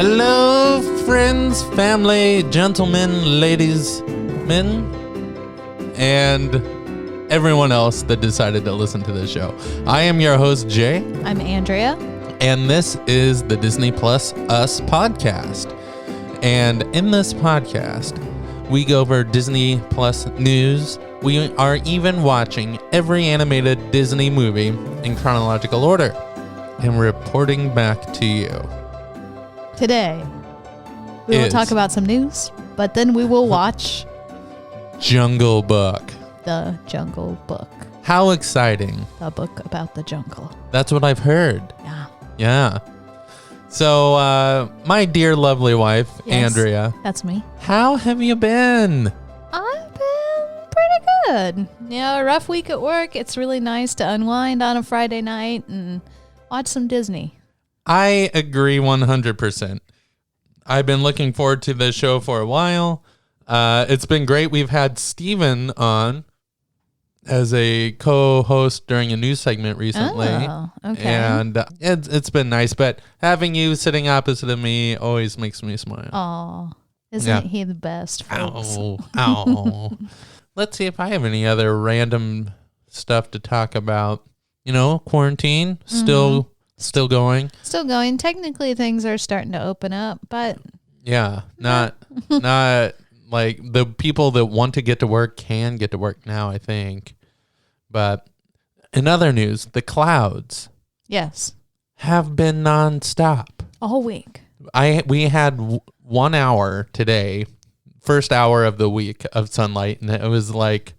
Hello, friends, family, gentlemen, ladies, men, and everyone else that decided to listen to this show. I am your host, Jay. I'm Andrea. And this is the Disney Plus Us podcast. And in this podcast, we go over Disney Plus news. We are even watching every animated Disney movie in chronological order and reporting back to you. Today, we will talk about some news, but then we will watch Jungle Book. The Jungle Book. How exciting. The book about the jungle. That's what I've heard. Yeah. So, my dear lovely wife, yes, Andrea. That's me. How have you been? I've been pretty good. A rough week at work. It's really nice to unwind on a Friday night and watch some Disney. I agree 100%. I've been looking forward to this show for a while. It's been great. We've had Steven on as a co-host during a news segment recently. Oh, okay. And it's been nice, but having you sitting opposite of me always makes me smile. Oh, isn't he the best, folks? Ow. Let's see if I have any other random stuff to talk about. Quarantine, still going. Still going. Technically, things are starting to open up, but... Yeah, not like the people that want to get to work can get to work now, I think. But in other news, the clouds have been nonstop. All week. We had 1 hour today, first hour of the week of sunlight, and it was like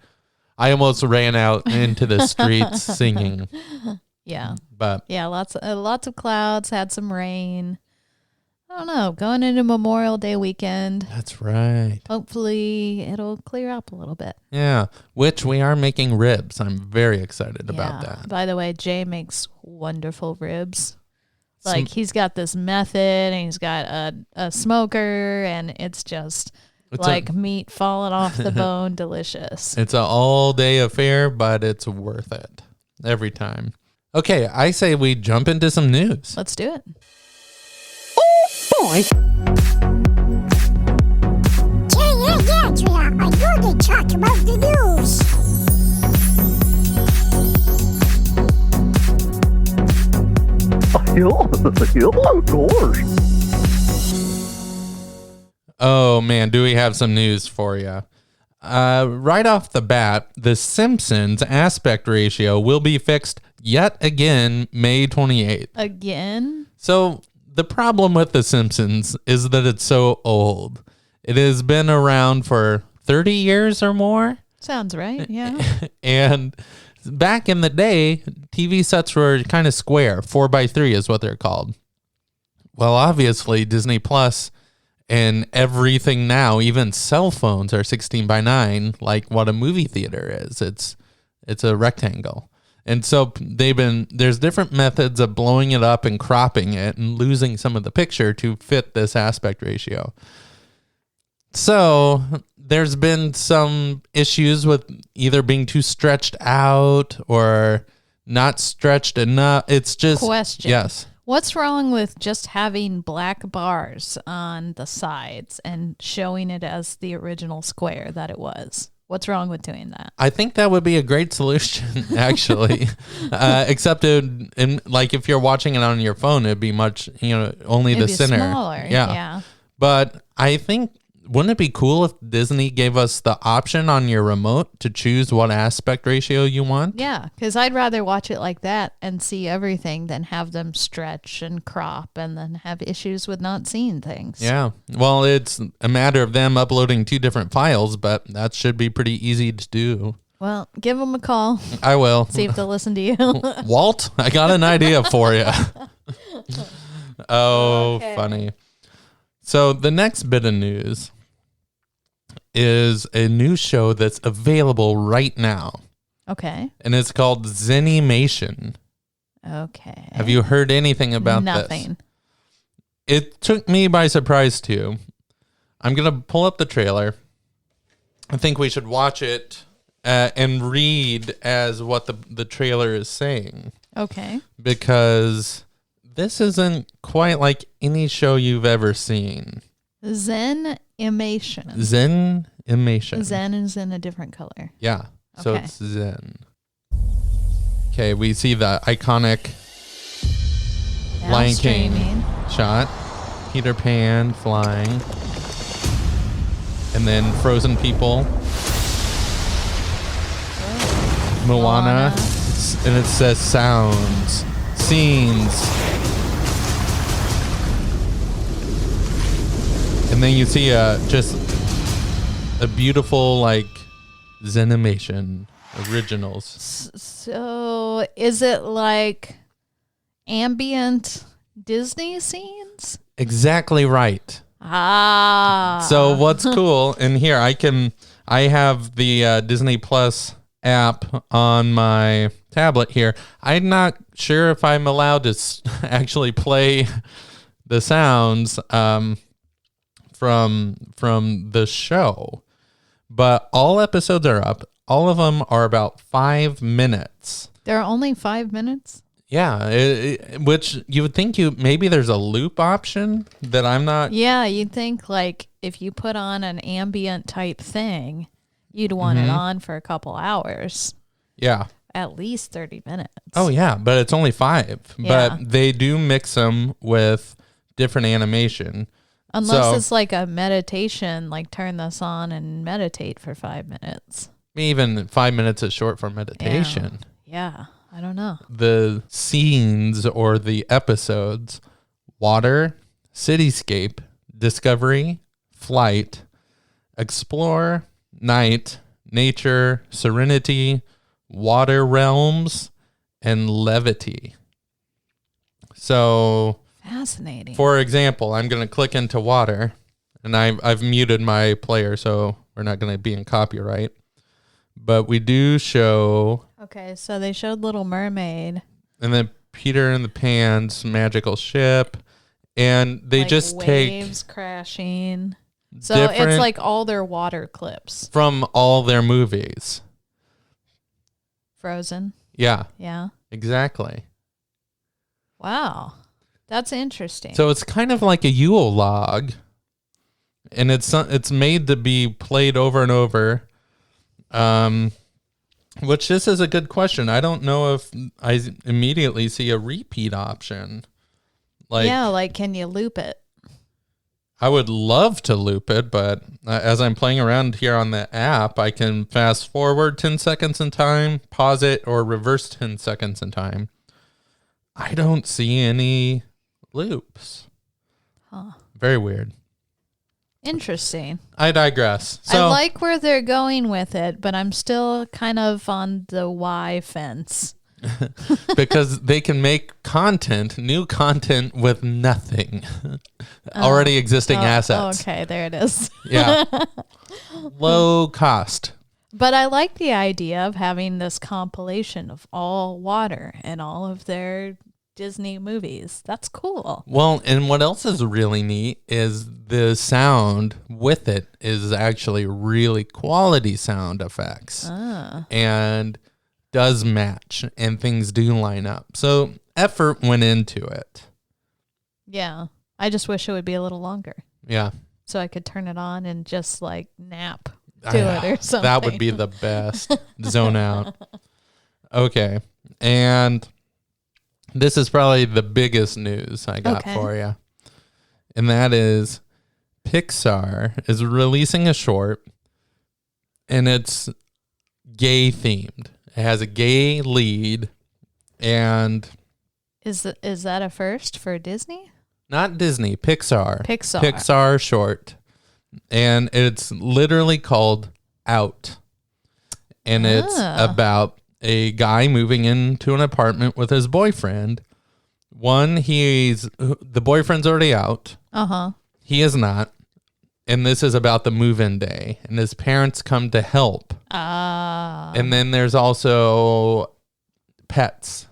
I almost ran out into the streets singing. Yeah. But yeah, lots of clouds, had some rain. I don't know, going into Memorial Day weekend. That's right. Hopefully it'll clear up a little bit. Yeah, which we are making ribs. I'm very excited about that. By the way, Jay makes wonderful ribs. Like he's got this method and he's got a smoker and it's just meat falling off the bone, delicious. It's an all-day affair, but it's worth it every time. Okay, I say we jump into some news. Let's do it. Boy. Jay and Andrea are going to talk about the news. Of course. Oh, man, do we have some news for you. Right off the bat, the Simpsons aspect ratio will be fixed yet again May 28th. Again? So... the problem with The Simpsons is that it's so old. It has been around for 30 years or more. Sounds right, yeah. And back in the day, TV sets were kind of square. 4x3 is what they're called. Well, obviously, Disney Plus and everything now, even cell phones are 16x9, like what a movie theater is. It's a rectangle. And so there's different methods of blowing it up and cropping it and losing some of the picture to fit this aspect ratio. So there's been some issues with either being too stretched out or not stretched enough. It's just... Question. Yes. What's wrong with just having black bars on the sides and showing it as the original square that it was? What's wrong with doing that? I think that would be a great solution, actually. Except if you're watching it on your phone, it'd be much, only It'd the be center. Smaller. Yeah. But I think, wouldn't it be cool if Disney gave us the option on your remote to choose what aspect ratio you want? Yeah, because I'd rather watch it like that and see everything than have them stretch and crop and then have issues with not seeing things. Yeah. Well, it's a matter of them uploading 2 different files, but that should be pretty easy to do. Well, give them a call. I will. See if they'll listen to you. Walt, I got an idea for you. Okay. Funny. So the next bit of news is a new show that's available right now. Okay. And it's called Zenimation. Okay. Have you heard anything about this? Nothing. It took me by surprise too. I'm going to pull up the trailer. I think we should watch it and read as what the trailer is saying. Okay. Because This isn't quite like any show you've ever seen. Zenimation. Zenimation. Zen is in a different color. Yeah. So Okay. it's Zen. Okay, we see the iconic Now Lion King streaming. shot. Peter Pan flying. And then frozen people. Moana. And it says sounds. Scenes. And then you see just a beautiful like Zenimation originals. So is it like ambient Disney scenes? Exactly right. Ah. So what's cool, and here I have the Disney Plus app on my tablet here. I'm not sure if I'm allowed to actually play the sounds from the show, but all episodes are up. All of them are about 5 minutes. They're only 5 minutes? Yeah, which you would think maybe there's a loop option that I'm not. Yeah, you'd think like if you put on an ambient type thing, you'd want it on for a couple hours. Yeah. At least 30 minutes. Oh, yeah, but it's only 5. Yeah. But they do mix them with different animation. Unless it's like a meditation, like turn this on and meditate for 5 minutes. Even 5 minutes is short for meditation. Yeah, I don't know. The scenes or the episodes: water, cityscape, discovery, flight, explore, night, nature, serenity, water realms, and levity. So, Fascinating. for example, I'm going to click into water, and I've muted my player, so we're not going to be in copyright. But we do show, Okay, so they showed Little Mermaid. and then Peter and the Pan's magical ship, and they like just waves take crashing. So it's different- like all their water clips. from all their movies. Frozen. Yeah, Yeah. exactly. Wow. That's interesting. So it's kind of like a Yule log, and it's made to be played over and over. Which this is a good question. I don't know if I immediately see a repeat option. Like can you loop it? I would love to loop it, but as I'm playing around here on the app, I can fast forward 10 seconds in time, pause it, or reverse 10 seconds in time. I don't see any loops. Huh. Very weird. Interesting. I digress. I So like where they're going with it, but I'm still kind of on the why fence. because they can make new content with nothing. Already existing assets. Okay, there it is. Yeah. Low cost. But I like the idea of having this compilation of all water and all of their Disney movies. That's cool. Well, and what else is really neat is the sound with it is actually really quality sound effects. And does match and things do line up. So effort went into it. Yeah. I just wish it would be a little longer Yeah. so I could turn it on and just like nap to it or something. That would be the best. Zone out. Okay. And this is probably the biggest news I got for you. And that is Pixar is releasing a short, and it's gay themed. It has a gay lead, and Is that a first for Disney? not Disney, Pixar. Pixar. Pixar short. And it's literally called Out. And it's about a guy moving into an apartment with his boyfriend. The boyfriend's already out. Uh-huh. He is not. And this is about the move-in day. And his parents come to help. And then there's also pets.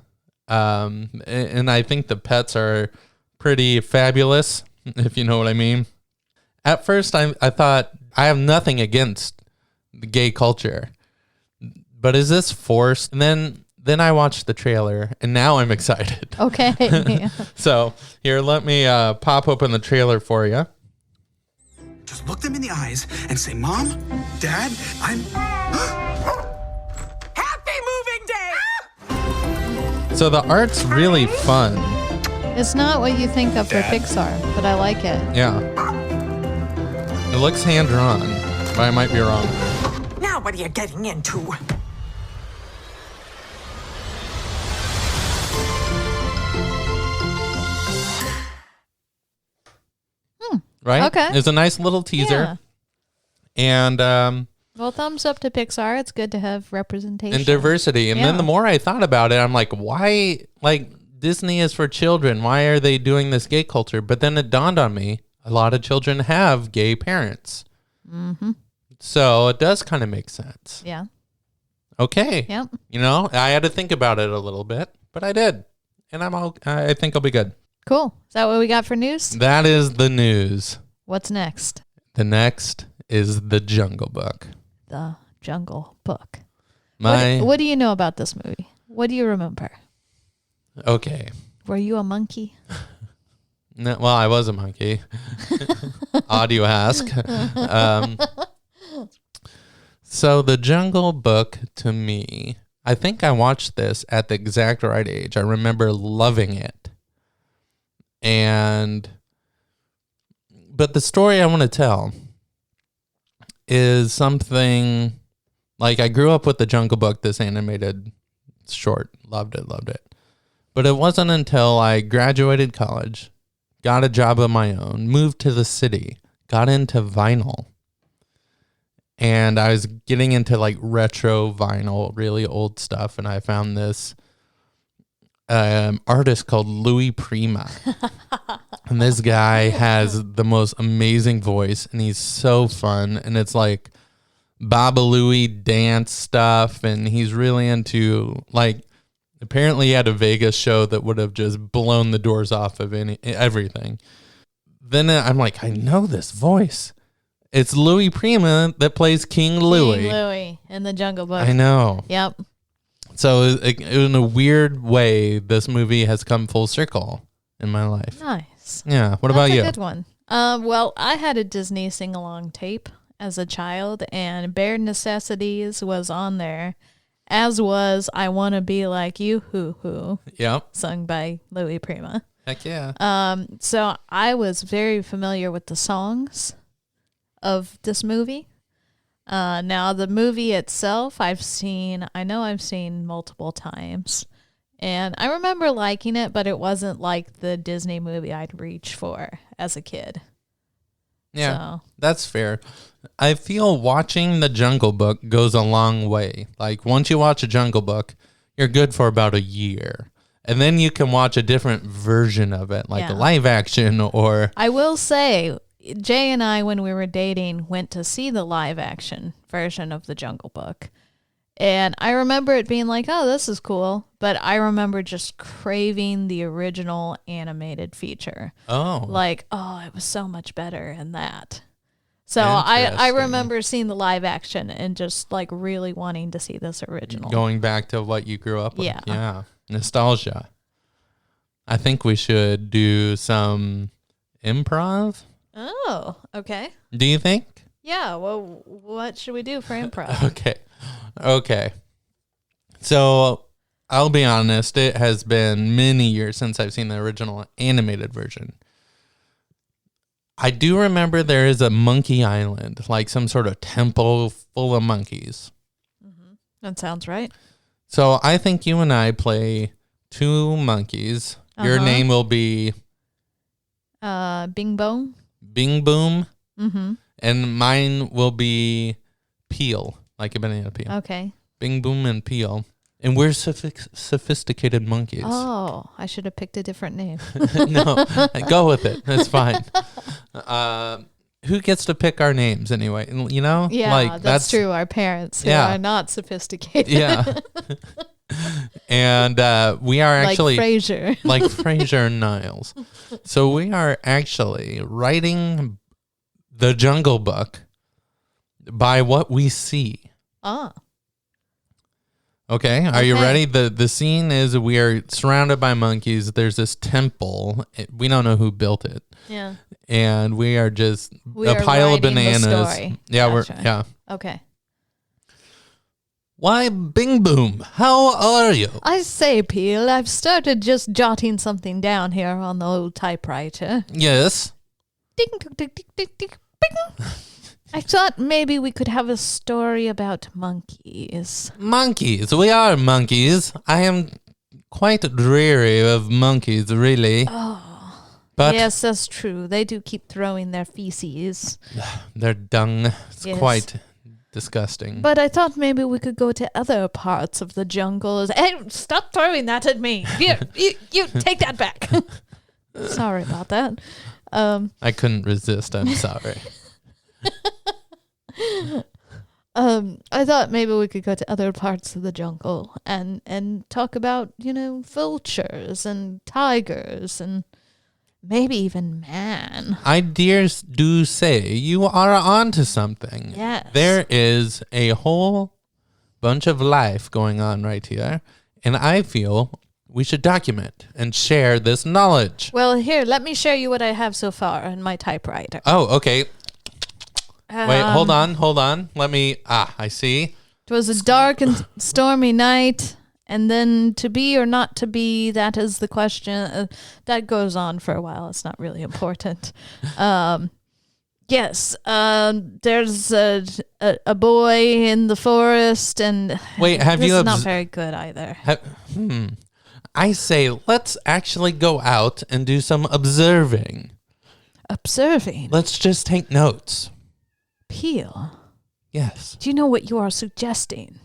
And I think the pets are pretty fabulous, if you know what I mean. At first, I thought, I have nothing against the gay culture. But is this forced? And then then I watched the trailer, and now I'm excited. Okay. So here, let me pop open the trailer for you. Just look them in the eyes and say, Mom, Dad, I'm... Happy moving day! So the art's really fun. It's not what you think of for Pixar, but I like it. Yeah. It looks hand-drawn, but I might be wrong. Now what are you getting into? Right? Okay. It's a nice little teaser. Yeah. And Well, thumbs up to Pixar. It's good to have representation. and diversity. And then Yeah. the more I thought about it, I'm like, why, like, Disney is for children. Why are they doing this gay culture? But then it dawned on me, a lot of children have gay parents. Mm-hmm. So it does kind of make sense. Yeah. Okay. Yep. You know, I had to think about it a little bit, but I did. And I think I'll be good. Cool. Is that what we got for news? That is the news. What's next? The next is The Jungle Book. The Jungle Book. My What do you know about this movie? What do you remember? Okay. Were you a monkey? No, well, I was a monkey. Odd you ask. So The Jungle Book, to me, I think I watched this at the exact right age. I remember loving it. But the story I want to tell is something like I grew up with The Jungle Book, this animated short. Loved it. But it wasn't until I graduated college, got a job of my own, moved to the city, got into vinyl. And I was getting into like retro vinyl, really old stuff. And I found this artist called Louis Prima. And this guy has the most amazing voice, and he's so fun. And it's like Babalooey dance stuff. And he's really into, like, apparently he had a Vegas show that would have just blown the doors off of everything. Then I'm like, I know this voice. It's Louis Prima that plays King Louis. King Louis in The Jungle Book. I know. Yep. So in a weird way, this movie has come full circle in my life. Nice. Yeah. What about you? That's a good one. Well, I had a Disney sing-along tape as a child, and Bare Necessities was on there, as was I Want to Be Like You, Hoo Hoo, Yep. sung by Louis Prima. Heck yeah. So I was very familiar with the songs of this movie. Now the movie itself, I've seen multiple times, and I remember liking it, but it wasn't like the Disney movie I'd reach for as a kid. Yeah, So. that's fair. I feel watching The Jungle Book goes a long way. Like, once you watch a Jungle Book, you're good for about a year. And then you can watch a different version of it, like a live action or... I will say, Jay and I, when we were dating, went to see the live action version of The Jungle Book. And I remember it being like, oh, this is cool. But I remember just craving the original animated feature. Oh. Like, oh, it was so much better in that. So I remember seeing the live action and just like really wanting to see this original. Going back to what you grew up with. Yeah. Yeah. Nostalgia. I think we should do some improv. Oh, okay. Do you think? Yeah, well, what should we do for improv? Okay. So I'll be honest, it has been many years since I've seen the original animated version. I do remember there is a monkey island, like some sort of temple full of monkeys. That sounds right. So I think you and I play two monkeys. Your name will be Bing Bong. Bing Boom. Mm-hmm. And mine will be Peel, like a banana peel. Okay. Bing Boom and Peel. And we're sophisticated monkeys. Oh, I should have picked a different name. No, go with it. That's fine. Who gets to pick our names anyway? You know? Yeah, like, that's true. Our parents who are not sophisticated. Yeah. And we are actually... like Frasier. Like Frasier and Niles. So we are actually writing The Jungle Book by what we see. Ah. Okay, are you ready? The scene is we are surrounded by monkeys. There's this temple. We don't know who built it. Yeah. And we are just We a are pile of writing the bananas. story. Yeah, Gotcha. Okay. Why, Bing Boom, how are you? I say, Peel, I've started just jotting something down here on the old typewriter. Yes. Ding, ding, ding, ding, ding, ding, bing. I thought maybe we could have a story about monkeys. Monkeys. We are monkeys. I am quite dreary of monkeys, really. Oh. But Yes, that's true. They do keep throwing their feces. their dung is Yes. quite disgusting. But I thought maybe we could go to other parts of the jungle. Hey, stop throwing that at me. Here, you take that back. Sorry about that. I couldn't resist. I'm sorry. I thought maybe we could go to other parts of the jungle and talk about, vultures and tigers and maybe even man. I do say you are onto something. Yes. There is a whole bunch of life going on right here, and I feel we should document and share this knowledge. Well, here, let me show you what I have so far in my typewriter. Oh, okay. Wait, hold on. Let me, I see. It was a dark and stormy night, and then to be or not to be, that is the question. That goes on for a while. It's not really important. Yes, there's a boy in the forest, and Wait, have this you is not very good either. I say let's actually go out and do some observing. Observing. Let's just take notes. Peel. Yes. Do you know what you are suggesting?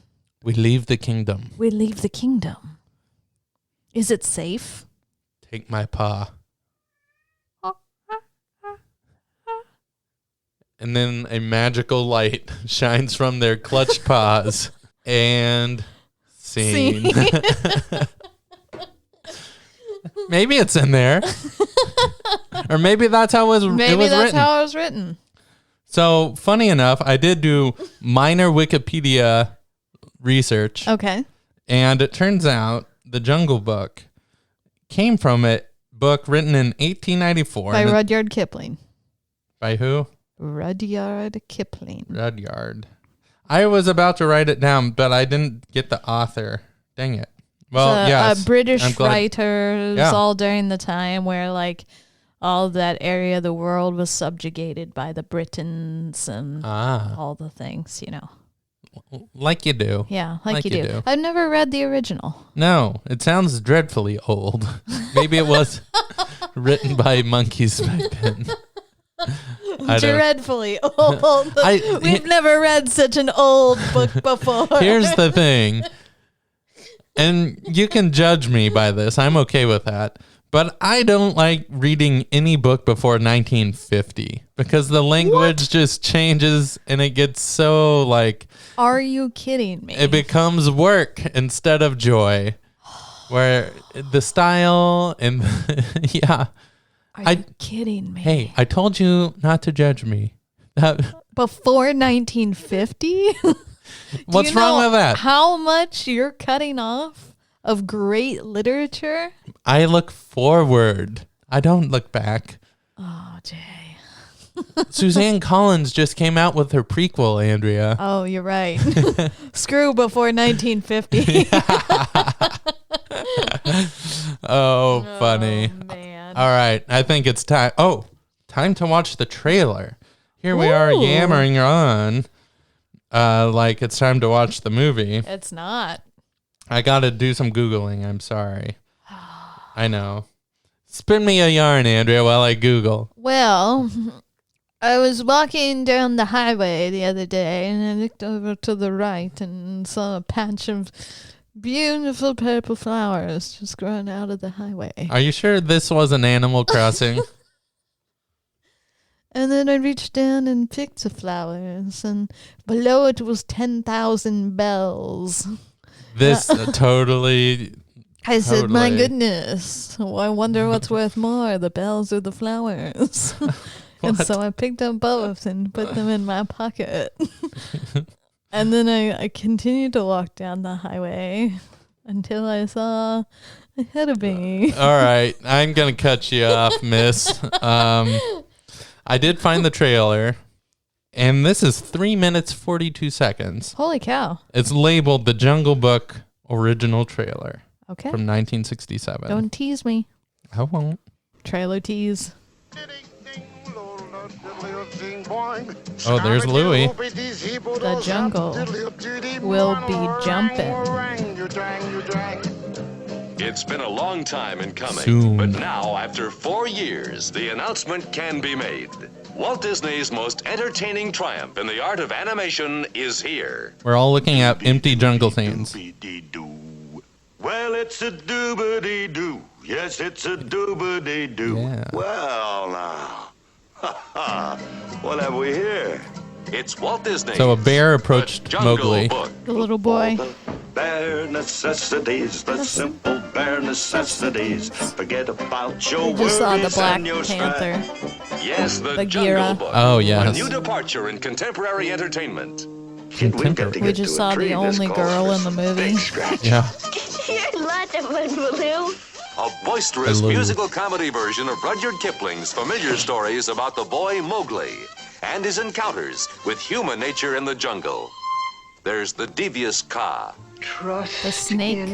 We leave the kingdom. We leave the kingdom. Is it safe? Take my paw. And then a magical light shines from their clutched paws. And scene. Maybe it's in there. Or maybe that's how it was written. How it was written. So, funny enough, I did do minor Wikipedia research. Okay. And it turns out the Jungle Book came from a book written in 1894. By Rudyard Kipling. By who? Rudyard Kipling. Rudyard. I was about to write it down, but I didn't get the author. Dang it. Well, yes. A British writers Yeah. all during the time where all that area of the world was subjugated by the Britons and all the things, Like you do. Yeah, like you do. I've never read the original. No, it sounds dreadfully old. Maybe it was written by monkeys back then. Dreadfully old. We've never read such an old book before. Here's the thing. And you can judge me by this. I'm okay with that. But I don't like reading any book before 1950 because the language just changes and it gets so Are you kidding me? it becomes work instead of joy. Where the style and yeah. Are you kidding me? Hey, I told you not to judge me. Before 1950? What's wrong with that? How much you're cutting off of great literature? I look forward. I don't look back. Oh, Jay. Suzanne Collins just came out with her prequel, Andrea. Oh, you're right. Screw before 1950. Oh, funny. Man. All right. I think it's time. Oh, time to watch the trailer. Here we are yammering on. Like it's time to watch the movie. It's not. I got to do some Googling. I'm sorry. I know. Spin me a yarn, Andrea, while I Google. Well, I was walking down the highway the other day and I looked over to the right and saw a patch of beautiful purple flowers just growing out of the highway. Are you sure this was an Animal Crossing? And then I reached down and picked the flowers, and below it was 10,000 bells. This totally... I said, my goodness, I wonder what's worth more, the bells or the flowers. And so I picked up both and put them in my pocket. And then I continued to walk down the highway until I saw ahead of me. All right, I'm gonna cut you off, miss. I did find the trailer, and this is 3 minutes 42 seconds. Holy cow! It's labeled the Jungle Book original trailer Okay. from 1967. Don't tease me. I won't. Trailer tease. Oh, there's Louie. The jungle will be jumping. It's been a long time in coming, Soon. but now, after 4 years, the announcement can be made. Walt Disney's most entertaining triumph in the art of animation is here. We're all looking at empty jungle scenes. Well, it's a doobity-doo. Yes, it's a doobity-doo. Yeah. Well, now. What have we here? It's Walt Disney. So a bear approached Mowgli. The little boy. Bare necessities, the simple bare necessities. Forget about your We just saw the worries Black and your Panther. Yes, the Bagheera. Jungle Book. Oh, A yes. new departure in contemporary entertainment. We just saw the only girl in the movie. Yeah. You're lots of fun, Baloo. A boisterous Baloo. musical comedy version of Rudyard Kipling's familiar stories about the boy Mowgli and his encounters with human nature in the jungle. There's the devious Kaa, The snake.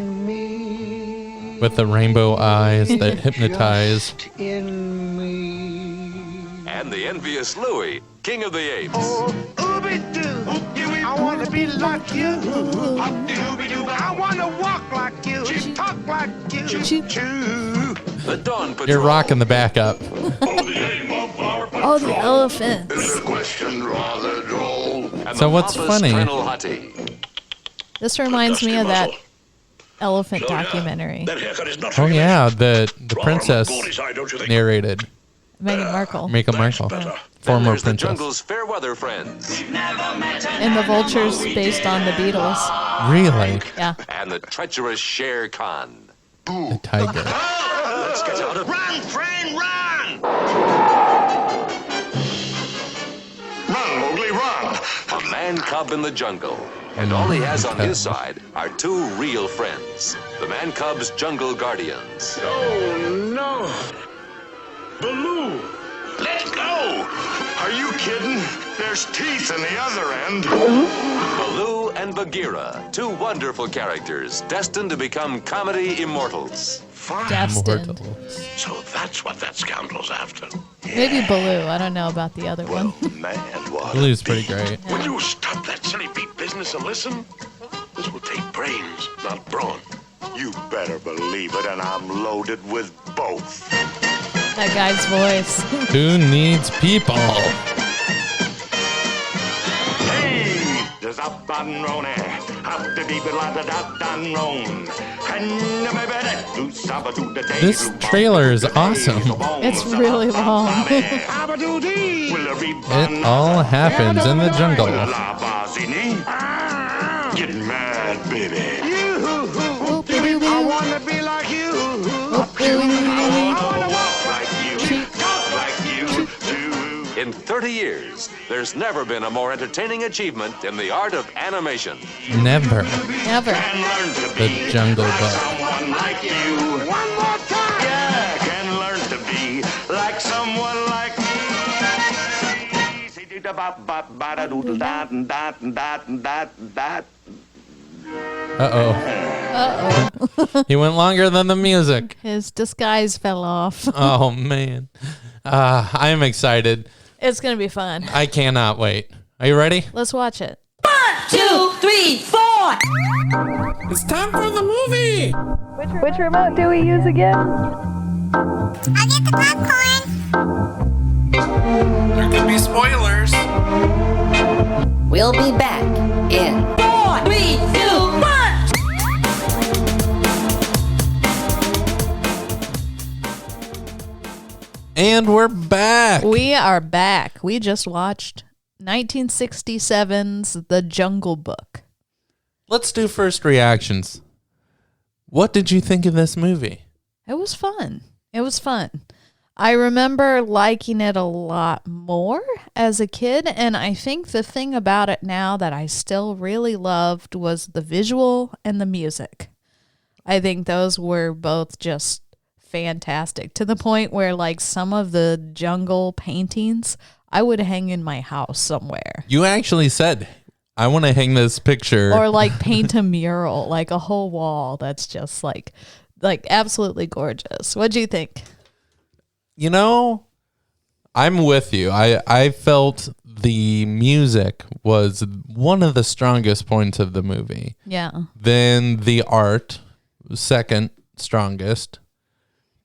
With the rainbow eyes that hypnotize. and the envious Louie, king of the apes. I want to be like you. I want to walk like you. Talk like you. The Dawn Patrol. You're rocking the back up. Oh, the elephants. And So the what's pompous funny? Colonel Hutty. This reminds me of that elephant documentary. Oh yeah, the princess narrated. Meghan Markle. Meghan Markle, Then former there's the princess. jungle's fair weather friends And the vultures based on the Beatles. Really, Yeah. and the treacherous Shere Khan. the tiger. Let's get out of Run, train, run! Run, Mowgli, run! A man cub in the jungle. And all he has on his side are two real friends, the man cub's jungle guardians. Oh, no. Baloo, let go! Are you kidding? There's teeth in the other end. Baloo and Bagheera, two wonderful characters destined to become comedy immortals. Destined. Mortal. So that's what that scoundrel's after. Maybe Baloo. I don't know about the other one. Man, what Blue's pretty great. Will you stop that silly beat business and listen? This will take brains, not brawn. You better believe it, and I'm loaded with both. That guy's voice. Who needs people? Hey, there's up and rone, up the deep la da da dan rone. This trailer is awesome. It's really long. It all happens in the jungle. Get mad, baby. I want to be like you. I want to walk like you. Talk like you. In 30 years, there's never been a more entertaining achievement in the art of animation. Never. Never. The Jungle Book. Someone like you. One more time. Yeah, can learn to be like someone like me. Uh-oh. Uh-oh. He went longer than the music. His disguise fell off. Oh, man. I'm excited. It's going to be fun. I cannot wait. Are you ready? Let's watch it. 2, 3, 4. It's time for the movie! Which remote do we use again? I'll get the popcorn. There could be spoilers. We'll be back in 4, 3, 2, 1. And we're back. We are back. We just watched 1967's The Jungle Book. Let's do first reactions. What did you think of this movie? It was fun. It was fun. I remember liking it a lot more as a kid, and I think the thing about it now that I still really loved was the visual and the music. I think those were both just fantastic, to the point where like some of the jungle paintings I would hang in my house somewhere. You actually said, I want to hang this picture. Or like paint a mural, like a whole wall that's just like absolutely gorgeous. What do you think? You know, I'm with you. I felt the music was one of the strongest points of the movie. Yeah. Then the art, second strongest.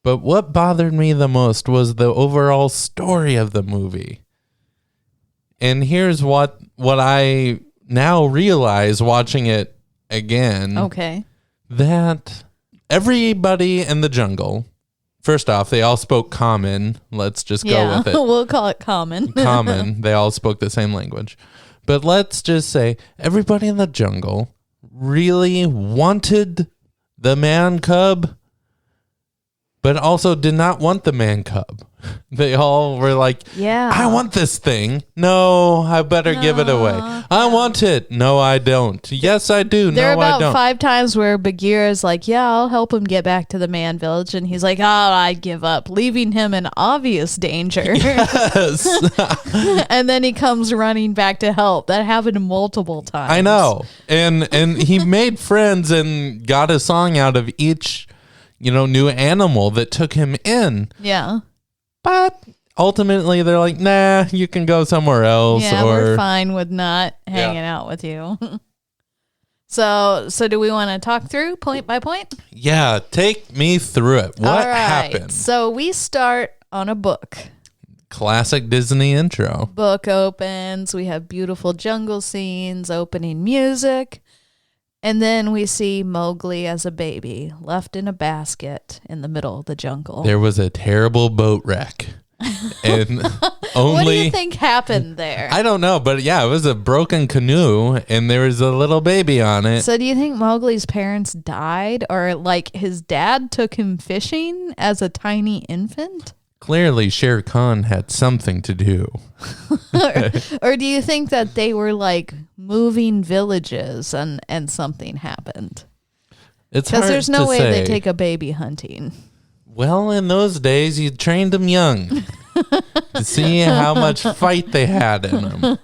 But what bothered me the most was the overall story of the movie. And here's what I now realize watching it again. Okay. That everybody in the jungle, first off, they all spoke common. Let's just go with it. We'll call it common. Common. They all spoke the same language. But let's just say everybody in the jungle really wanted the man cub, but also did not want the man cub. They all were like, yeah, I want this thing. No, I better give it away. I want it. No, I don't. Yes, I do. There are no, I about don't. 5 times where Bagheera's like, yeah, I'll help him get back to the man village. And he's like, oh, I'd give up, leaving him in obvious danger. Yes. And then he comes running back to help. That happened multiple times. I know. And he made friends and got a song out of each, new animal that took him in. Yeah. But ultimately, they're like, nah, you can go somewhere else. Yeah, or we're fine with not hanging out with you. So do we want to talk through point by point? Yeah, take me through it. What happened? So we start on a book. Classic Disney intro. Book opens. We have beautiful jungle scenes, opening music. And then we see Mowgli as a baby, left in a basket in the middle of the jungle. There was a terrible boat wreck. And what do you think happened there? I don't know, but yeah, it was a broken canoe and there was a little baby on it. So do you think Mowgli's parents died, or like his dad took him fishing as a tiny infant? Clearly, Shere Khan had something to do. or do you think that they were like moving villages and something happened? It's hard because there's no to way say. they take a baby hunting. Well, in those days, you trained them young to see how much fight they had in them.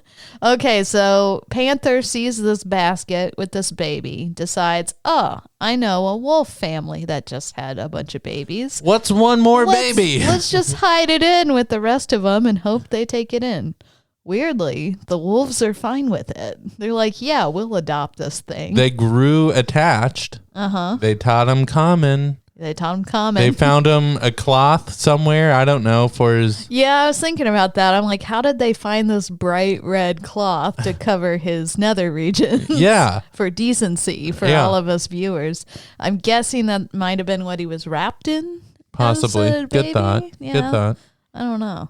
Okay, so Panther sees this basket with this baby, decides, oh, I know a wolf family that just had a bunch of babies. What's one more baby? Let's just hide it in with the rest of them and hope they take it in. Weirdly, the wolves are fine with it. They're like, yeah, we'll adopt this thing. They grew attached. Uh-huh. They taught him common. They taught him common. They found him a cloth somewhere. I don't know, for his... Yeah, I was thinking about that. I'm like, how did they find this bright red cloth to cover his nether region? Yeah. For decency for all of us viewers. I'm guessing that might have been what he was wrapped in. Possibly. As a baby. Good thought. Yeah. Good thought. I don't know.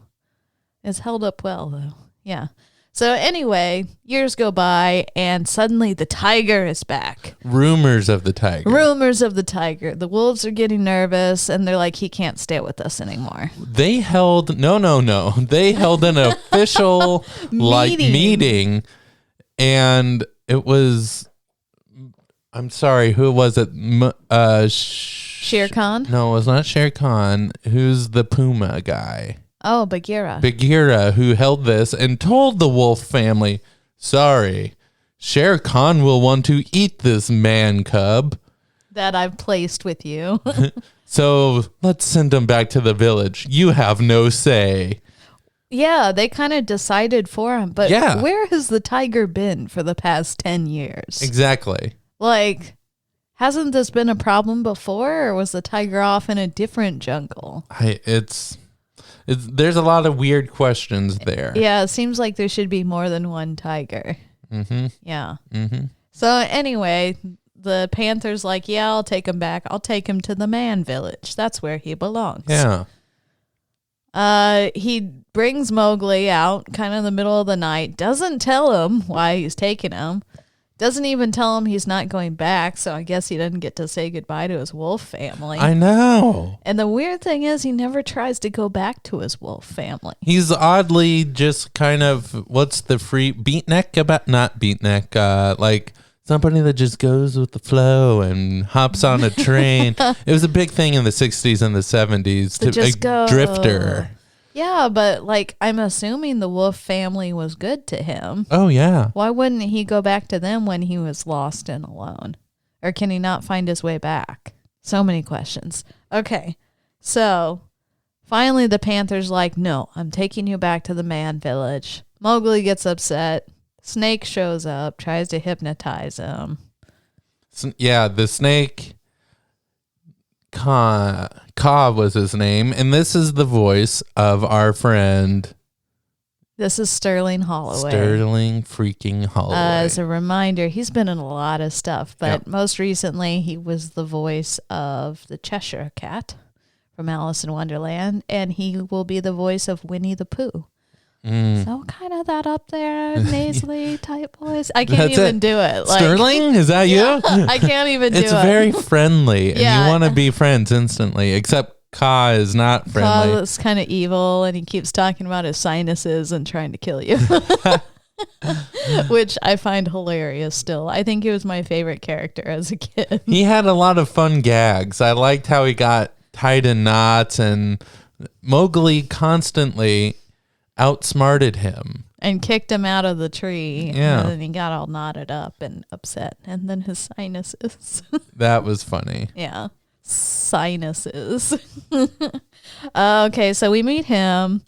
It's held up well, though. Yeah. So anyway, years go by, and suddenly the tiger is back. Rumors of the tiger. Rumors of the tiger. The wolves are getting nervous, and they're like, he can't stay with us anymore. They held... No. They held an official meeting, and it was... I'm sorry, who was it? Shere Khan? No, it was not Shere Khan. Who's the puma guy? Oh, Bagheera. Bagheera, who held this and told the wolf family, sorry, Shere Khan will want to eat this man cub that I've placed with you. So let's send him back to the village. You have no say. Yeah, they kind of decided for him. But where has the tiger been for the past 10 years? Exactly. Like, hasn't this been a problem before, or was the tiger off in a different jungle? There's a lot of weird questions there. Yeah, it seems like there should be more than one tiger. Mm-hmm. Yeah. Mm-hmm. So anyway, the panther's like, yeah, I'll take him back. I'll take him to the man village. That's where he belongs. Yeah. He brings Mowgli out kind of in the middle of the night, doesn't tell him why he's taking him. Doesn't even tell him he's not going back, so I guess he doesn't get to say goodbye to his wolf family. I know. And the weird thing is he never tries to go back to his wolf family. He's oddly just kind of, what's the free beatnik about? Not beatnik, like somebody that just goes with the flow and hops on a train. It was a big thing in the 60s and the 70s to just go. Drifter. Yeah, but like I'm assuming the wolf family was good to him. Oh, yeah. Why wouldn't he go back to them when he was lost and alone? Or can he not find his way back? So many questions. Okay, so finally the panther's like, no, I'm taking you back to the man village. Mowgli gets upset. Snake shows up, tries to hypnotize him. Yeah, the snake... Ka was his name, and this is the voice of our friend. This is Sterling Holloway. Sterling freaking Holloway. As a reminder, he's been in a lot of stuff, but most recently he was the voice of the Cheshire Cat from Alice in Wonderland, and he will be the voice of Winnie the Pooh. So kind of that up there, nasally type voice. I can't even do it. Like, Sterling? Is that you? I can't even do it. It's very friendly, and you want to be friends instantly, except Ka is not friendly. Ka is kind of evil, and he keeps talking about his sinuses and trying to kill you. Which I find hilarious still. I think he was my favorite character as a kid. He had a lot of fun gags. I liked how he got tied in knots, and Mowgli constantly outsmarted him and kicked him out of the tree. Yeah. And then he got all knotted up and upset. And then his sinuses. That was funny. Yeah. Sinuses. Okay, so we meet him.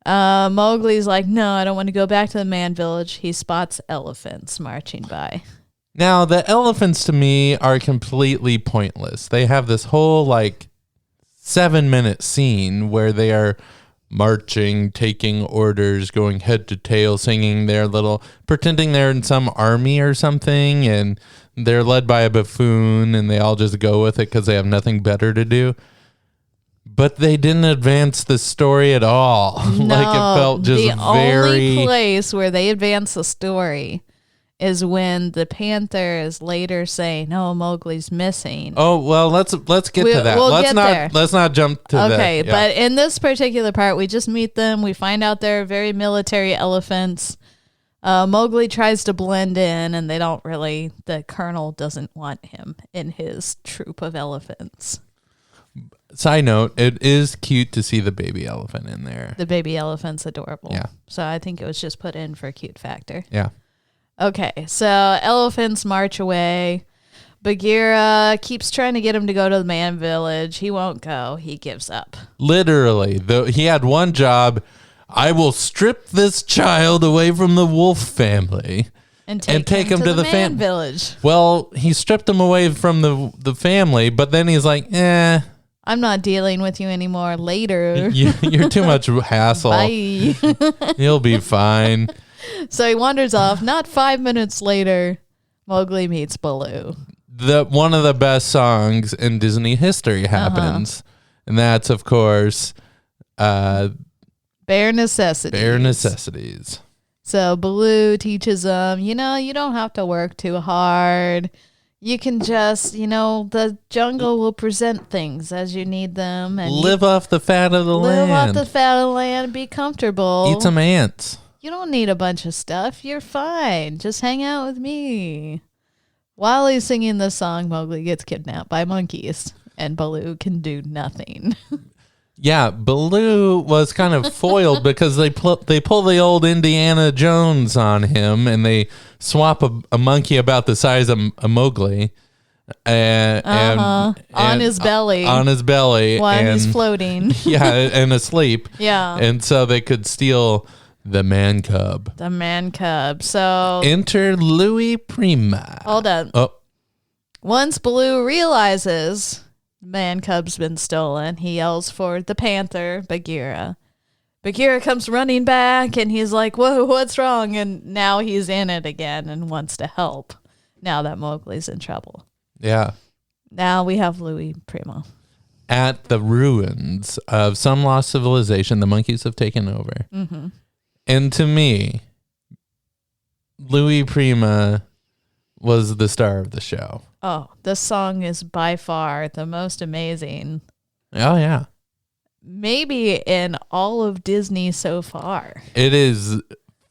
Mowgli's like, no, I don't want to go back to the man village. He spots elephants marching by. Now, the elephants to me are completely pointless. They have this whole 7-minute scene where they are marching, taking orders, going head to tail, singing their little, pretending they're in some army or something, and they're led by a buffoon, and they all just go with it because they have nothing better to do. But they didn't advance the story at all. No, It felt just the only place where they advance the story is when the panther is later saying, "Oh, Mowgli's missing." Oh, well, let's get to that. Let's not jump to that. Okay, but in this particular part, we just meet them. We find out they're very military elephants. Mowgli tries to blend in, and the colonel doesn't want him in his troop of elephants. Side note, it is cute to see the baby elephant in there. The baby elephant's adorable. Yeah. So I think it was just put in for a cute factor. Yeah. Okay, so elephants march away. Bagheera keeps trying to get him to go to the man village. He won't go. He gives up. Literally, he had one job. I will strip this child away from the wolf family and take him to the man village. Well, he stripped him away from the family, but then he's like, I'm not dealing with you anymore. Later. You're too much hassle. Bye. You'll be fine. So he wanders off. Not 5 minutes later, Mowgli meets Baloo. One of the best songs in Disney history happens. And that's, of course, Bare Necessities. Bare Necessities. So Baloo teaches them, you don't have to work too hard. You can just, the jungle will present things as you need them. And live off the fat of the land. Live off the fat of the land. Be comfortable. Eat some ants. You don't need a bunch of stuff. You're fine. Just hang out with me. While he's singing this song, Mowgli gets kidnapped by monkeys, and Baloo can do nothing. Yeah, Baloo was kind of foiled because they pull the old Indiana Jones on him, and they swap a monkey about the size of a Mowgli, and on his belly, while he's floating, and asleep, and so they could steal the man cub. The man cub. So enter Louis Prima. Hold on. Oh, once Baloo realizes man cub's been stolen, he yells for the panther, Bagheera. Bagheera comes running back, and he's like, whoa, what's wrong? And now he's in it again and wants to help now that Mowgli's in trouble. Yeah. Now we have Louis Prima. At the ruins of some lost civilization, the monkeys have taken over. Mm-hmm. And to me, Louis Prima was the star of the show. Oh, this song is by far the most amazing. Oh, yeah. Maybe in all of Disney so far. It is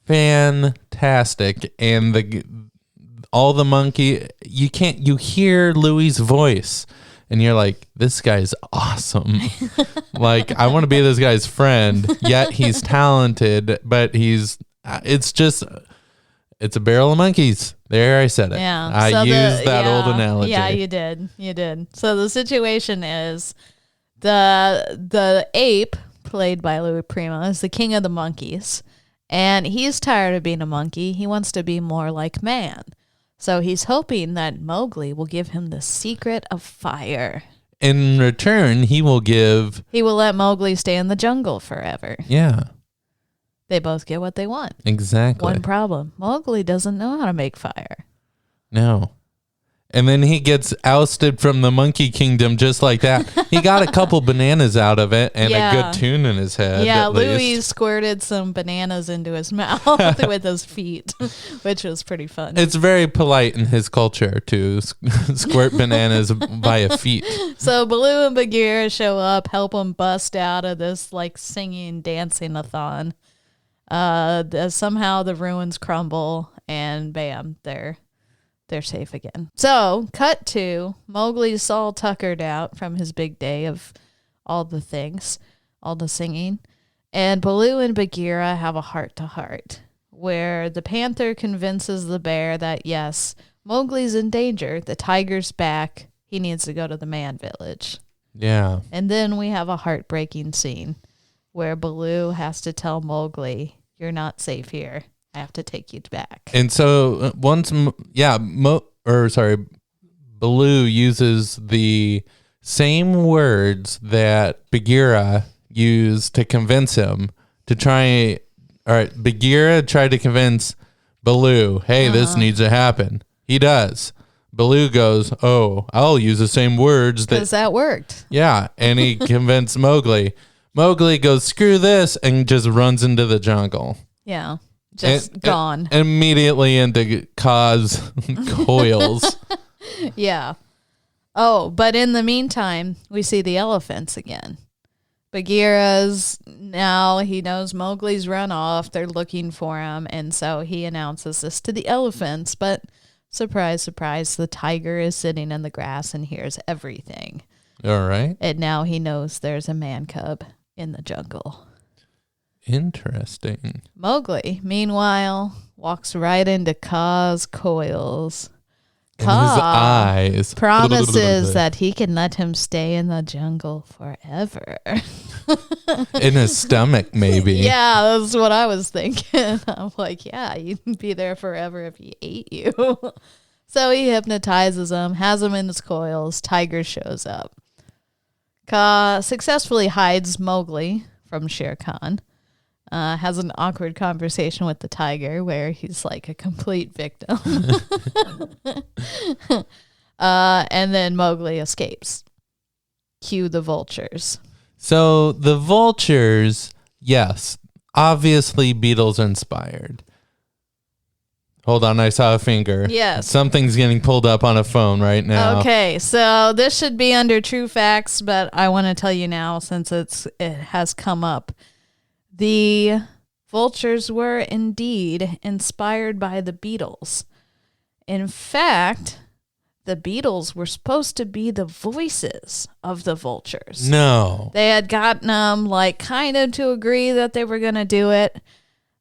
fantastic. And all the monkey, you hear Louie's voice and you're like, this guy's awesome. Like, I want to be this guy's friend, yet he's talented, but it's a barrel of monkeys. There, I said it. Yeah. I used that old analogy. Yeah, you did. You did. So the situation is the ape, played by Louis Prima, is the king of the monkeys. And he's tired of being a monkey. He wants to be more like man. So he's hoping that Mowgli will give him the secret of fire. In return, he will let Mowgli stay in the jungle forever. Yeah. They both get what they want. Exactly. One problem. Mowgli doesn't know how to make fire. No. And then he gets ousted from the monkey kingdom just like that. He got a couple bananas out of it and a good tune in his head. Yeah, at Louis least. squirted some bananas into his mouth with his feet, which was pretty fun. It's very polite in his culture to squirt bananas via feet. So Baloo and Bagheera show up, help him bust out of this like singing, dancing-a-thon. Somehow the ruins crumble and bam, they're safe again. So, cut to Mowgli's all tuckered out from his big day of all the things, all the singing. And Baloo and Bagheera have a heart-to-heart where the panther convinces the bear that, yes, Mowgli's in danger. The tiger's back. He needs to go to the man village. Yeah. And then we have a heartbreaking scene where Baloo has to tell Mowgli, you're not safe here. I have to take you back. And so Baloo uses the same words that Bagheera used to convince him to try. All right, Bagheera tried to convince Baloo, hey, this needs to happen. He does. Baloo goes, oh, I'll use the same words. Because that worked. Yeah, and he convinced Mowgli. Mowgli goes, screw this, and just runs into the jungle. Yeah. Just gone. Immediately into Kaa's coils. Yeah. Oh, but in the meantime, we see the elephants again. Bagheera's now, he knows Mowgli's run off. They're looking for him. And so he announces this to the elephants. But surprise, surprise, the tiger is sitting in the grass and hears everything. All right. And now he knows there's a man cub in the jungle. Interesting. Mowgli, meanwhile, walks right into Kaa's coils. His eyes. Promises that he can let him stay in the jungle forever. In his stomach, maybe. Yeah, that's what I was thinking. I'm like, yeah, you'd be there forever if he ate you. So he hypnotizes him, has him in his coils. Tiger shows up. Kaa successfully hides Mowgli from Shere Khan. Has an awkward conversation with the tiger where he's like a complete victim. And then Mowgli escapes. Cue the vultures. So the vultures, yes, obviously Beatles inspired. Hold on, I saw a finger. Yes. Something's getting pulled up on a phone right now. Okay, so this should be under true facts, but I want to tell you now since it has come up. The vultures were indeed inspired by the Beatles. In fact, the Beatles were supposed to be the voices of the vultures. No. They had gotten them like kind of to agree that they were going to do it.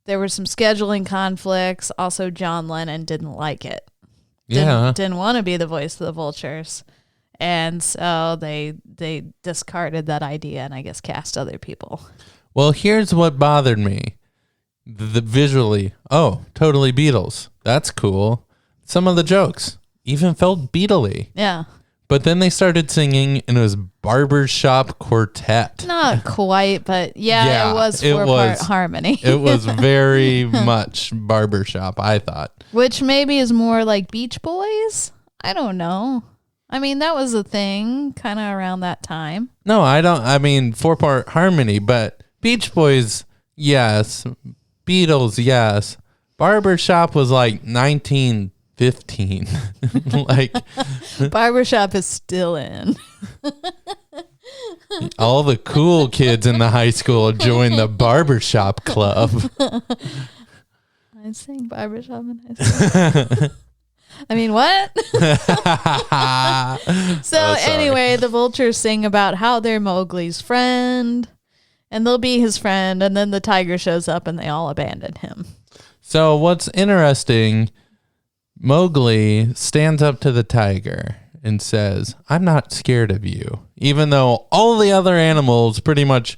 There were some scheduling conflicts. Also, John Lennon didn't like it. Didn't want to be the voice of the vultures. And so they discarded that idea and I guess cast other people. Well, here's what bothered me. The visually, totally Beatles. That's cool. Some of the jokes even felt Beatle-y. Yeah. But then they started singing and it was barbershop quartet. Not quite, but yeah, it was four-part harmony. It was very much barbershop, I thought. Which maybe is more like Beach Boys? I don't know. I mean, that was a thing kind of around that time. No, I mean, four-part harmony, but Beach Boys, yes. Beatles, yes. Barbershop was like 1950s, 15. Like, Barbershop is still in. all the cool kids in the high school joined the barbershop club. I sing barbershop in high school. I mean, what? So anyway, the vultures sing about how they're Mowgli's friend, and they'll be his friend, and then the tiger shows up and they all abandon him. So what's interesting, Mowgli stands up to the tiger and says, I'm not scared of you, even though all the other animals pretty much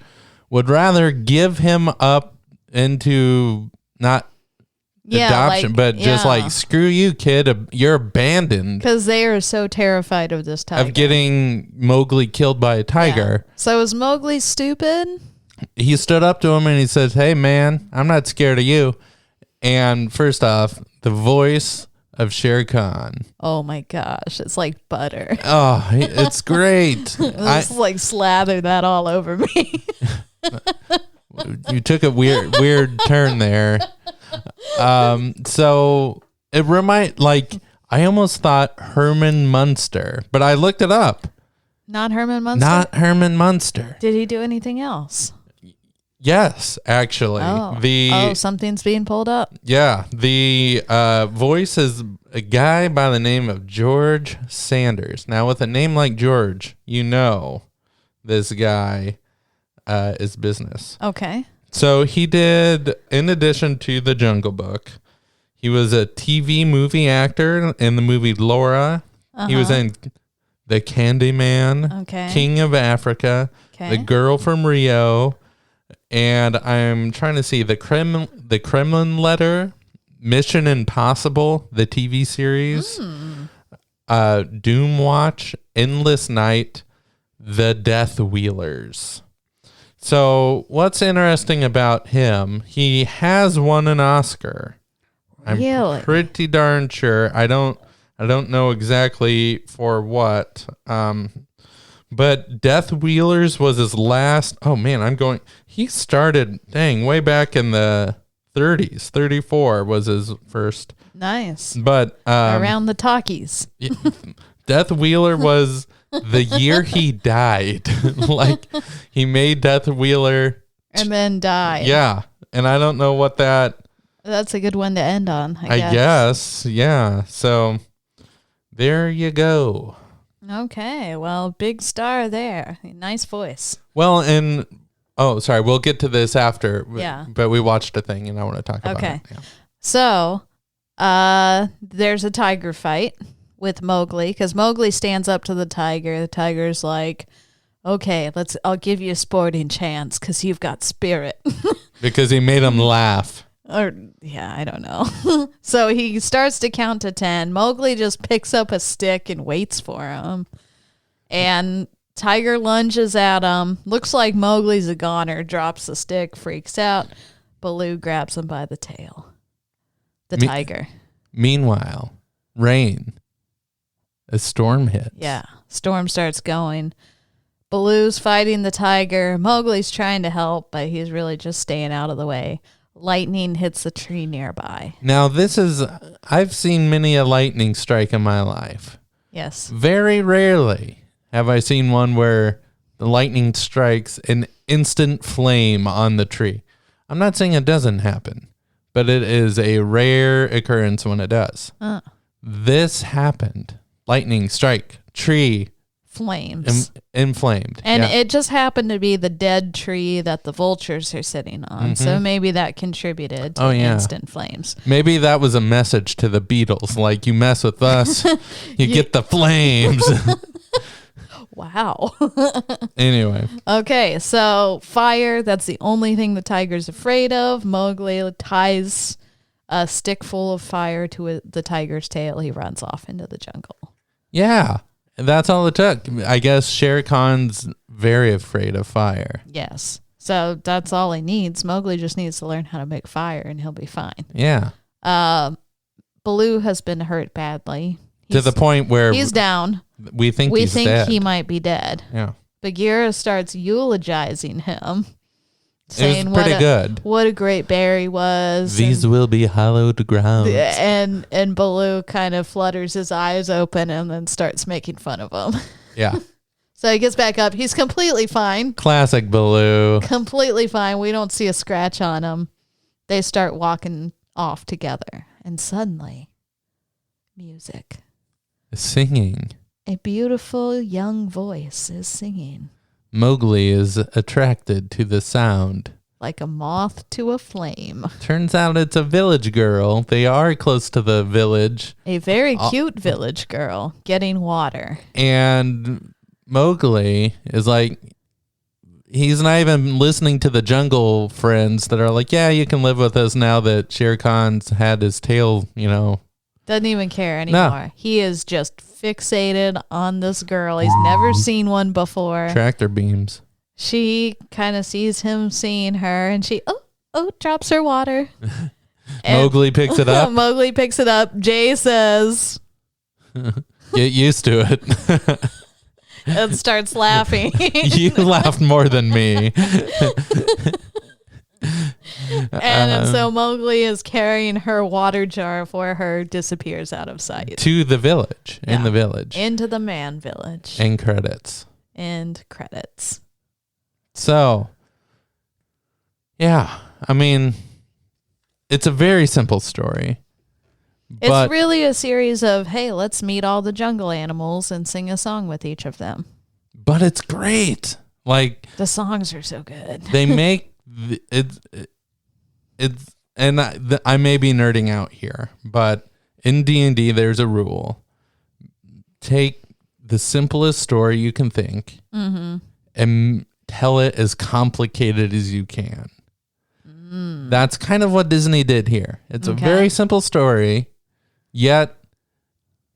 would rather give him up into not adoption, but just like, screw you, kid, you're abandoned. Because they are so terrified of this tiger. Of getting Mowgli killed by a tiger. Yeah. So is Mowgli stupid? He stood up to him and he says, hey, man, I'm not scared of you. And first off, the voice of Shere Khan. Oh my gosh, it's like butter. Oh, it's great. Just like slather that all over me. You took a weird turn there. So it I almost thought Herman Munster, but I looked it up. Not Herman Munster? Not Herman Munster. Did he do anything else? Yes, actually. Something's being pulled up. Yeah, the voice is a guy by the name of George Sanders. Now, with a name like George, you know this guy is business. Okay. So he did, in addition to The Jungle Book, he was a TV movie actor in the movie Laura. He was in The Candyman, King of Africa, The Girl from Rio, and I'm trying to see the Kremlin Letter, Mission Impossible, the TV series, Doom Watch, Endless Night, The Death Wheelers. So what's interesting about him, he has won an Oscar. I'm pretty darn sure. I don't know exactly for what. But Death Wheelers was his last. Oh man, he started way back in the 30s. 34 was his first. Nice. But around the talkies. Death Wheeler was the year he died. Like, he made Death Wheeler and then died. Yeah. And I don't know what that's a good one to end on, I guess. Yeah. So there you go. Okay. Well, big star there. Nice voice. Well, and sorry, we'll get to this after. Yeah. But we watched a thing and I want to talk about it. Okay. Yeah. So there's a tiger fight with Mowgli, because Mowgli stands up to the tiger. The tiger's like, okay, I'll give you a sporting chance because you've got spirit. Because he made him laugh. I don't know. So he starts to count to 10. Mowgli just picks up a stick and waits for him. And tiger lunges at him. Looks like Mowgli's a goner. Drops the stick, freaks out. Baloo grabs him by the tail. The tiger. Meanwhile, rain. A storm hits. Yeah. Storm starts going. Baloo's fighting the tiger. Mowgli's trying to help, but he's really just staying out of the way. Lightning hits the tree nearby. Now, I've seen many a lightning strike in my life. Yes. Very rarely have I seen one where the lightning strikes an instant flame on the tree. I'm not saying it doesn't happen, but it is a rare occurrence when it does. This happened. Lightning strike, tree. Flames. Inflamed. And it just happened to be the dead tree that the vultures are sitting on. So maybe that contributed to instant flames. Maybe that was a message to the Beatles. Like, you mess with us, you get the flames. Wow. Anyway. Okay, so fire, that's the only thing the tiger's afraid of. Mowgli ties a stick full of fire to the tiger's tail. He runs off into the jungle. Yeah. That's all it took. I guess Shere Khan's very afraid of fire. Yes. So that's all he needs. Mowgli just needs to learn how to make fire and he'll be fine. Yeah. Baloo has been hurt badly. To the point where he's down. We think he might be dead. Yeah. Bagheera starts eulogizing him. saying pretty good. What a great bear he was. These will be hallowed ground. And Baloo kind of flutters his eyes open and then starts making fun of him. Yeah. So he gets back up. He's completely fine. Classic Baloo. Completely fine. We don't see a scratch on him. They start walking off together. And suddenly, music. Singing. A beautiful young voice is singing. Mowgli is attracted to the sound. Like a moth to a flame. Turns out it's a village girl. They are close to the village. A very cute village girl getting water. And Mowgli is like, he's not even listening to the jungle friends that are like, yeah, you can live with us now that Shere Khan's had his tail, Doesn't even care anymore. No. He is just fixated on this girl. He's never seen one before. Tractor beams. She kind of sees him seeing her and she, drops her water. Mowgli picks it up. Mowgli picks it up. Jay says, Get used to it. and starts laughing. You laughed more than me. And so Mowgli is carrying her water jar for her, disappears out of sight. To the village. In the village. Into the man village. And credits. And credits. So, yeah. I mean, it's a very simple story. It's really a series of, hey, let's meet all the jungle animals and sing a song with each of them. But it's great. Like, the songs are so good. They make it's and I may be nerding out here, but in D&D there's a rule. Take the simplest story you can think and tell it as complicated as you can. That's kind of what Disney did here. It's a very simple story, yet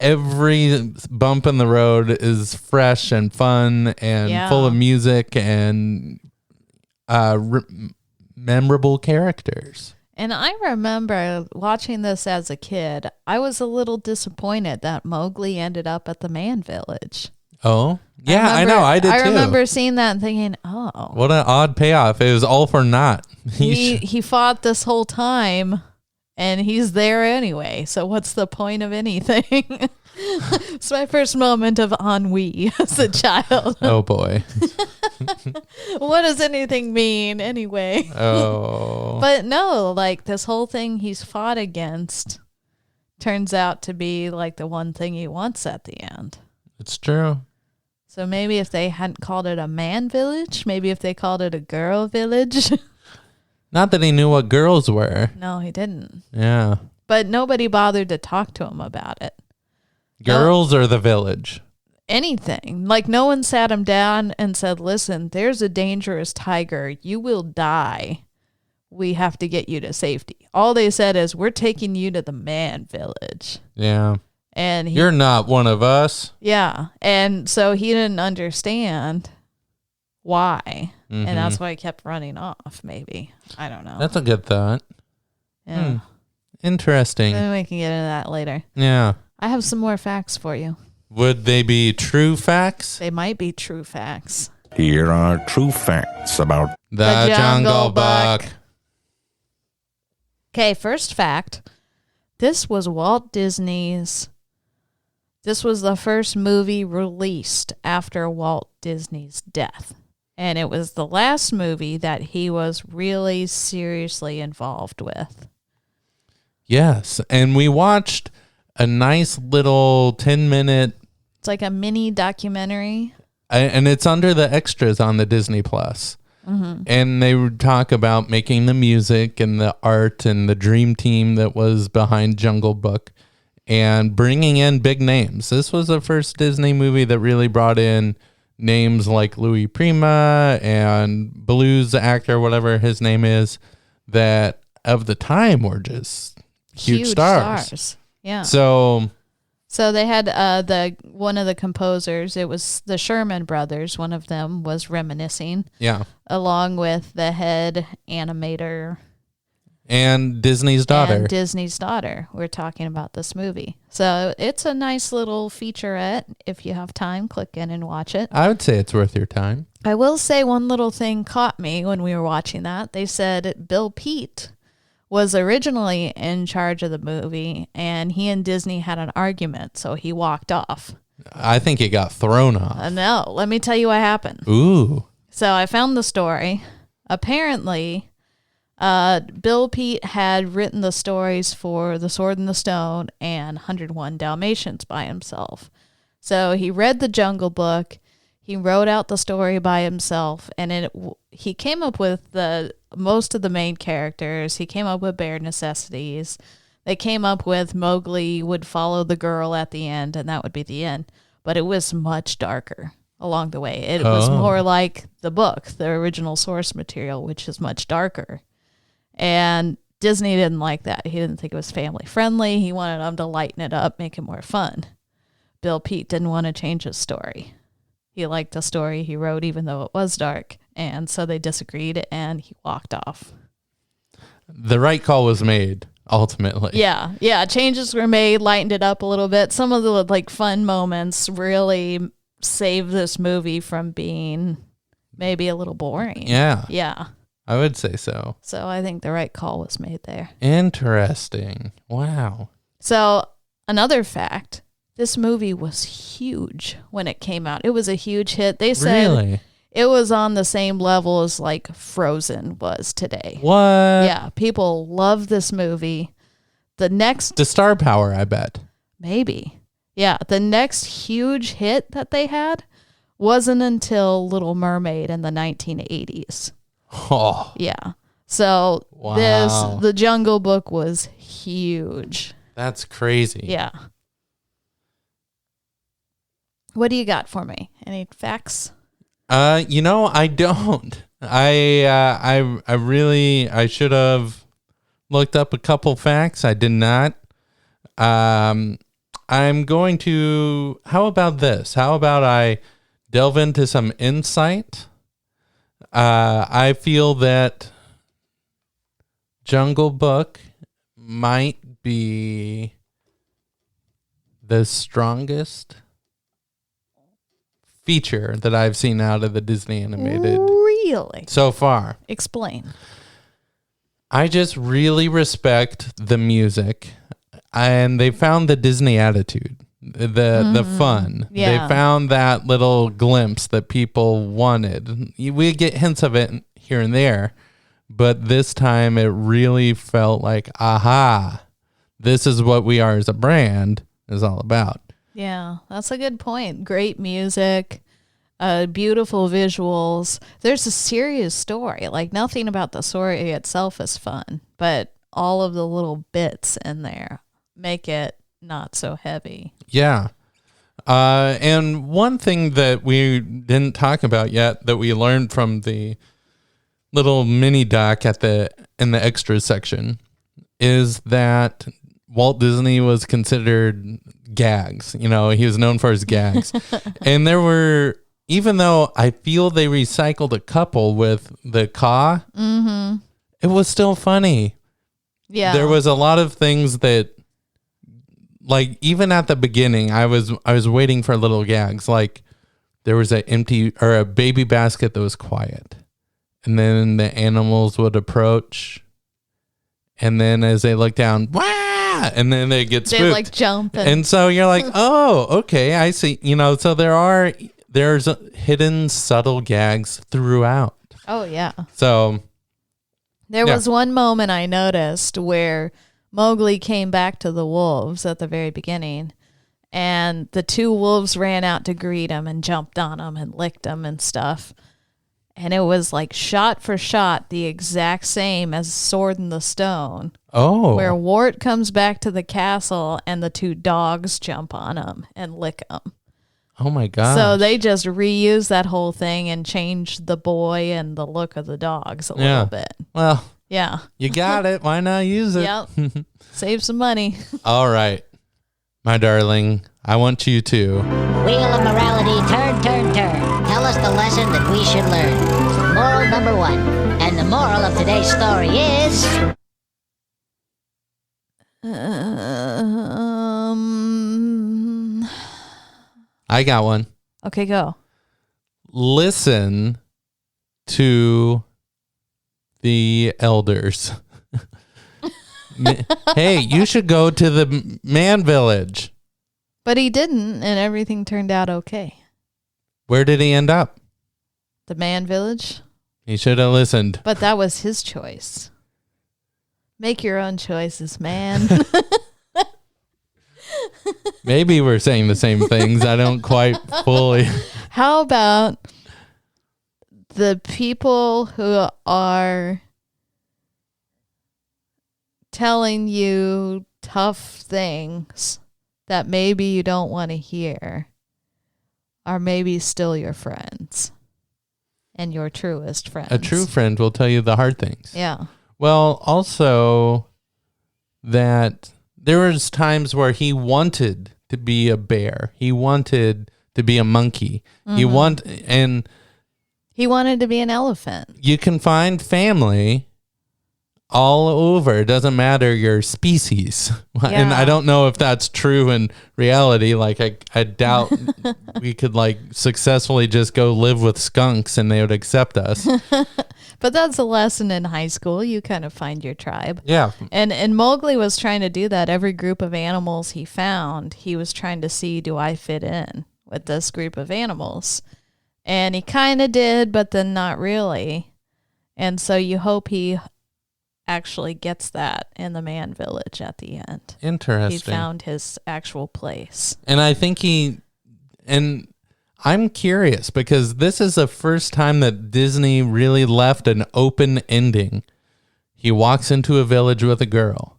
every bump in the road is fresh and fun and full of music and memorable characters. And I remember watching this as a kid. I was a little disappointed that Mowgli ended up at the man village. Oh, yeah, I know. I did too. I remember seeing that and thinking, oh. What an odd payoff. It was all for naught. He fought this whole time and he's there anyway. So what's the point of anything? It's my first moment of ennui as a child. Oh, boy. What does anything mean anyway? Oh. But no, like this whole thing he's fought against turns out to be like the one thing he wants at the end. It's true. So maybe if they hadn't called it a man village, maybe if they called it a girl village. Not that he knew what girls were. No, he didn't. Yeah. But nobody bothered to talk to him about it. Girls or the village? Anything. Like no one sat him down and said, listen, there's a dangerous tiger. You will die. We have to get you to safety. All they said is, we're taking you to the man village. Yeah. And you're not one of us. Yeah. And so he didn't understand why. And that's why he kept running off, maybe. I don't know. That's a good thought. Yeah. Interesting. Maybe we can get into that later. Yeah. I have some more facts for you. Would they be true facts? They might be true facts. Here are true facts about the Jungle Book. Okay, first fact. This was Walt Disney's. This was the first movie released after Walt Disney's death. And it was the last movie that he was really seriously involved with. Yes. And we watched a nice little 10-minute. It's like a mini documentary. And it's under the extras on the Disney Plus. And they would talk about making the music and the art and the dream team that was behind Jungle Book and bringing in big names. This was the first Disney movie that really brought in names like Louis Prima and Baloo's actor, whatever his name is, that of the time were just huge stars. Yeah. So they had one of the composers, it was the Sherman brothers, one of them was reminiscing. Yeah. Along with the head animator. And Disney's daughter. And Disney's daughter. We're talking about this movie. So it's a nice little featurette. If you have time, click in and watch it. I would say it's worth your time. I will say one little thing caught me when we were watching that. They said Bill Peet was originally in charge of the movie, and he and Disney had an argument, so he walked off. I think he got thrown off. No, let me tell you what happened. Ooh. So I found the story. Apparently, Bill Peet had written the stories for The Sword and the Stone and 101 Dalmatians by himself. So he read the Jungle Book, he wrote out the story by himself, and he came up with most of the main characters. He came up with bare necessities. They came up with Mowgli would follow the girl at the end, and that would be the end. But it was much darker along the way. It was more like the book, the original source material, which is much darker. And Disney didn't like that. He didn't think it was family friendly. He wanted them to lighten it up, make it more fun. Bill Peet didn't want to change his story. He liked the story he wrote, even though it was dark. And so they disagreed, and he walked off. The right call was made, ultimately. Yeah. Changes were made, lightened it up a little bit. Some of the fun moments really saved this movie from being maybe a little boring. Yeah. I would say so. So I think the right call was made there. Interesting. Wow. So another fact, this movie was huge when it came out. It was a huge hit. They said really? It was on the same level as Frozen was today. What? Yeah, people love this movie. The star power, I bet. Maybe. Yeah, the next huge hit that they had wasn't until Little Mermaid in the 1980s. Oh. Yeah. So wow. The Jungle Book was huge. That's crazy. Yeah. What do you got for me? Any facts? I don't. I should have looked up a couple facts. I did not. I'm going to, how about this? How about I delve into some insight? I feel that Jungle Book might be the strongest feature that I've seen out of the Disney animated. Really? So far. Explain. I just really respect the music, and they found the Disney attitude, the fun. Yeah. They found that little glimpse that people wanted. We get hints of it here and there, but this time it really felt like, aha, this is what we are as a brand is all about. Yeah, that's a good point. Great music, beautiful visuals. There's a serious story. Nothing about the story itself is fun, but all of the little bits in there make it not so heavy. Yeah. And one thing that we didn't talk about yet that we learned from the little mini doc in the extras section is that Walt Disney was considered gags. He was known for his gags. And there were, even though I feel they recycled a couple with the caw, it was still funny. Yeah. There was a lot of things that, even at the beginning, I was waiting for little gags. There was a baby basket that was quiet. And then the animals would approach. And then as they look down, wah! And then they get spooked. They jump. And so you're like, oh, okay, I see. So there's hidden subtle gags throughout. Oh, yeah. So there was one moment I noticed where Mowgli came back to the wolves at the very beginning, and the two wolves ran out to greet him and jumped on him and licked him and stuff. And it was shot for shot the exact same as Sword in the Stone. Oh. Where Wart comes back to the castle and the two dogs jump on him and lick him. Oh my God. So they just reused that whole thing and changed the boy and the look of the dogs a little bit. Well, yeah. You got it. Why not use it? Yep. Save some money. All right. My darling, I want you to. Wheel of morality, turn, turn, turn. Tell us the lesson that we should learn. Moral number 1. And the moral of today's story is... I got one. Okay, go. Listen to the elders. Hey, you should go to the man village. But he didn't, and everything turned out okay. Where did he end up? The man village. He should have listened. But that was his choice. Make your own choices, man. Maybe we're saying the same things. I don't quite fully. How about the people who are telling you tough things that maybe you don't want to hear are maybe still your friends and your truest friends? A true friend will tell you the hard things. Yeah. Well, also that there was times where he wanted to be a bear. He wanted to be a monkey. Mm-hmm. He wanted to be an elephant. You can find family all over. It doesn't matter your species. Yeah. And I don't know if that's true in reality. Like I doubt we could like successfully just go live with skunks and they would accept us. But that's a lesson in high school. You kind of find your tribe. Yeah. And Mowgli was trying to do that. Every group of animals he found, he was trying to see, do I fit in with this group of animals? And he kind of did, but then not really. And so you hope he actually gets that in the man village at the end. Interesting. He found his actual place. And I think I'm curious because this is the first time that Disney really left an open ending. He walks into a village with a girl.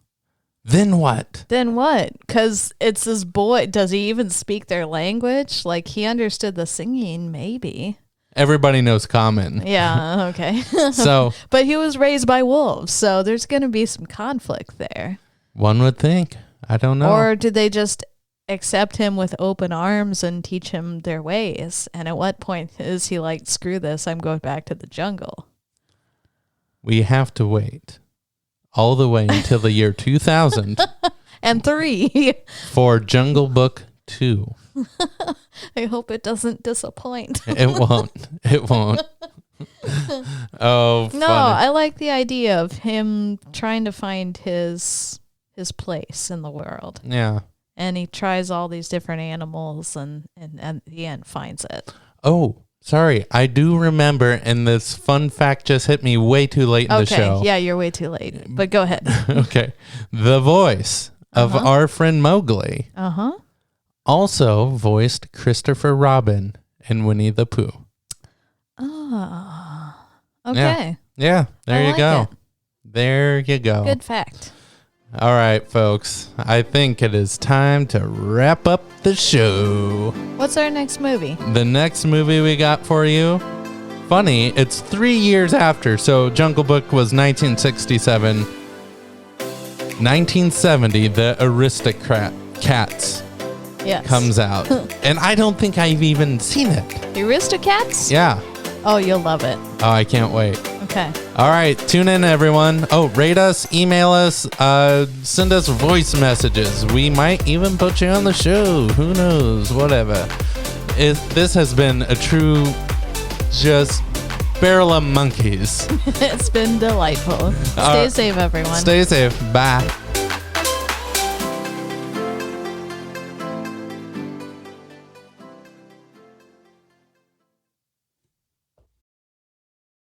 Then what? Then what? Because it's this boy. Does he even speak their language? Like, he understood the singing, maybe. Everybody knows common. Yeah, okay. So, but he was raised by wolves, so there's going to be some conflict there. One would think. I don't know. Or did they just accept him with open arms and teach him their ways? And at what point is he like, screw this, I'm going back to the jungle? We have to wait all the way until the year 2000 and 3 for Jungle Book 2. I hope it doesn't disappoint. It won't. It won't. Oh, no, funny. I like the idea of him trying to find his place in the world. Yeah. And he tries all these different animals and at the end finds it. Oh, sorry. I do remember, and this fun fact just hit me way too late in the show. Okay, yeah, you're way too late. But go ahead. Okay. The voice of our friend Mowgli also voiced Christopher Robin in Winnie the Pooh. Oh, okay. Yeah, there you like go. it. There you go. Good fact. All right, folks. I think it is time to wrap up the show. What's our next movie? The next movie we got for you, funny, it's 3 years after. So Jungle Book was 1967. 1970, The Aristocats comes out. And I don't think I've even seen it. The Aristocats? Yeah. Oh, you'll love it. Oh, I can't wait. Okay. All right, tune in, everyone. Oh, rate us, email us, send us voice messages. We might even put you on the show. Who knows? Whatever. This has been a true, just barrel of monkeys. It's been delightful. Stay safe, everyone. Stay safe. Bye.